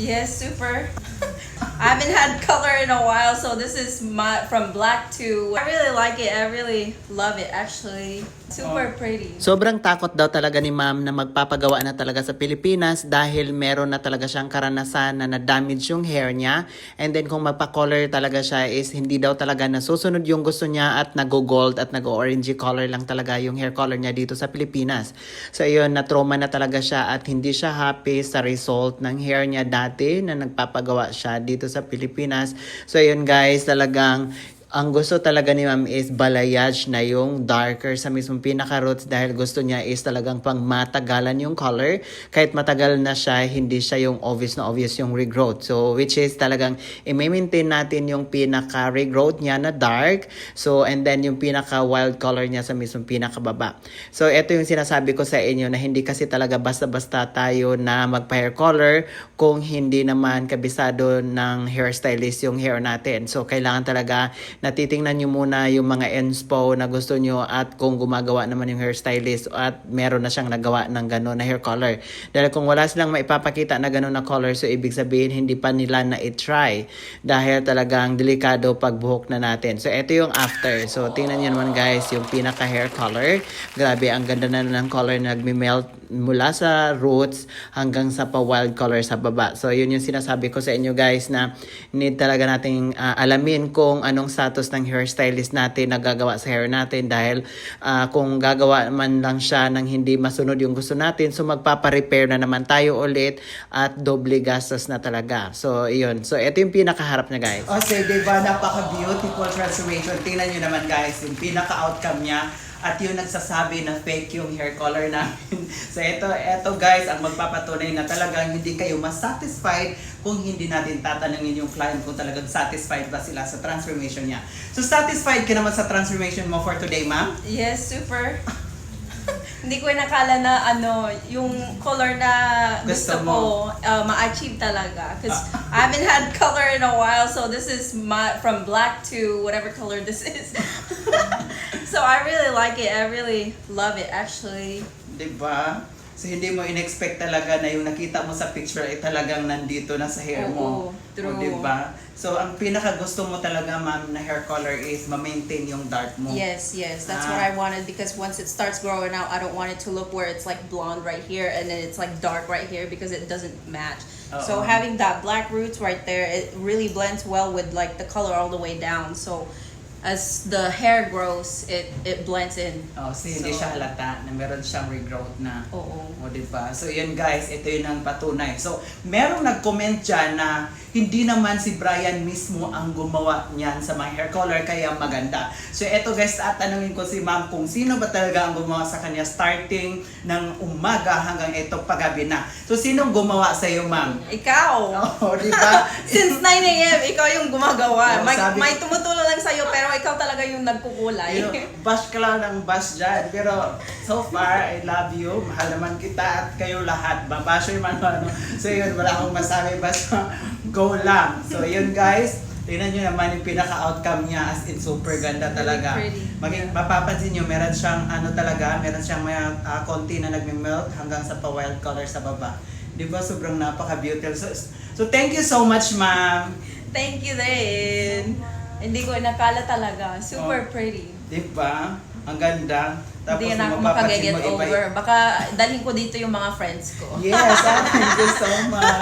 Yes, super. I haven't had color in a while, so this is from black to. I really like it. I really love it actually. Super pretty. Sobrang takot daw talaga ni ma'am na magpapagawa na talaga sa Pilipinas dahil meron na talaga siyang karanasan na na-damage yung hair niya. And then kung magpa-color talaga siya is hindi daw talaga nasusunod yung gusto niya at nag-gold at nag-orangey color lang talaga yung hair color niya dito sa Pilipinas. So ayun, na-trauma na talaga siya at hindi siya happy sa result ng hair niya dati na nagpapagawa siya dito sa Pilipinas. So ayun guys, talagang ang gusto talaga ni ma'am is balayage na yung darker sa mismong pinaka-roots dahil gusto niya is talagang pang matagalan yung color. Kahit matagal na siya, hindi siya yung obvious na obvious yung regrowth. So, which is talagang i-maintain natin yung pinaka-regrowth niya na dark. So, and then yung pinaka-wild color niya sa mismong pinaka-baba. So, ito yung sinasabi ko sa inyo na hindi kasi talaga basta-basta tayo na magpa-hair color kung hindi naman kabisado ng hairstylist yung hair natin. So, kailangan talaga natitingnan nyo muna yung mga inspo na gusto nyo at kung gumagawa naman yung hairstylist at meron na siyang nagawa ng gano'n na hair color. Dahil kung wala silang maipapakita na gano'n na color, so ibig sabihin hindi pa nila na i-try dahil talagang delikado pagbuhok na natin. So ito yung after. So tingnan nyo naman guys yung pinaka hair color. Grabe, ang ganda na ng color na nagme-melt mula sa roots hanggang sa pa-wild color sa baba. So yun yung sinasabi ko sa inyo guys na need talaga nating alamin kung anong status ng hairstylist natin na gagawa sa hair natin dahil kung gagawa man lang siya ng hindi masunod yung gusto natin, so magpapa-repair na naman tayo ulit at doble gastos na talaga. So, yun. So, ito yung pinakaharap niya, guys. O, so, diba, napaka-beautiful transformation. Tingnan nyo naman, guys, yung pinaka-outcome niya. At yung nagsasabi na fake yung hair color namin. So ito guys, ang magpapatunay na talagang hindi kayo mas-satisfied kung hindi natin tatanungin yung client kung talagang satisfied ba sila sa transformation niya. So satisfied ka naman sa transformation mo for today, ma'am? Yes, super. Hindi ko nakala na yung color na gusto ko ma-achieve talaga. Because I haven't had color in a while, so this is from black to whatever color this is. So I really like it. I really love it actually. Diba? So hindi mo in-expect talaga na yung nakita mo sa picture ay talagang nandito na sa hair mo. True. O, diba? So ang pinaka gusto mo talaga, ma'am, na hair color is ma-maintain yung dark mo. Yes, that's what I wanted because once it starts growing out, I don't want it to look where it's like blonde right here and then it's like dark right here because it doesn't match. So having that black roots right there, it really blends well with like the color all the way down. So as the hair grows, it blends in. Oh, so hindi siya halata na meron siyang regrowth na. Oo. O, diba? So, yun guys, ito yun ang patunay. So, merong nag-comment dyan na hindi naman si Brian mismo ang gumawa niyan sa mga hair color, kaya maganda. So, ito guys, tatanungin ko si ma'am kung sino ba talaga ang gumawa sa kanya starting ng umaga hanggang ito paggabi na. So, sinong gumawa sa iyo, ma'am? Ikaw! Oh, diba? Since 9 a.m., ikaw yung gumagawa. Oh, may tumutulong lang sa'yo, pero ikaw talaga yung nagkukulay. Bash ka lang ng bash dyan. Pero so far, I love you. Mahal naman kita at kayo lahat. Babasher man ano. So yun, wala akong masabi. Basta go lang. So yun guys, tingnan nyo naman yung pinaka-outcome niya as in super ganda talaga. Mapapansin nyo, meron siyang meron siyang may konti na nagme-melt hanggang sa pa-wild color sa baba. Di ba? Sobrang napaka-beautiful. So thank you so much, ma'am. Thank you din. Hindi ko nakala talaga. Super pretty. Di ba? Ang ganda. Tapos Hindi na ako makag-get over. Baka dalhin ko dito yung mga friends ko. Yes, thank you so much.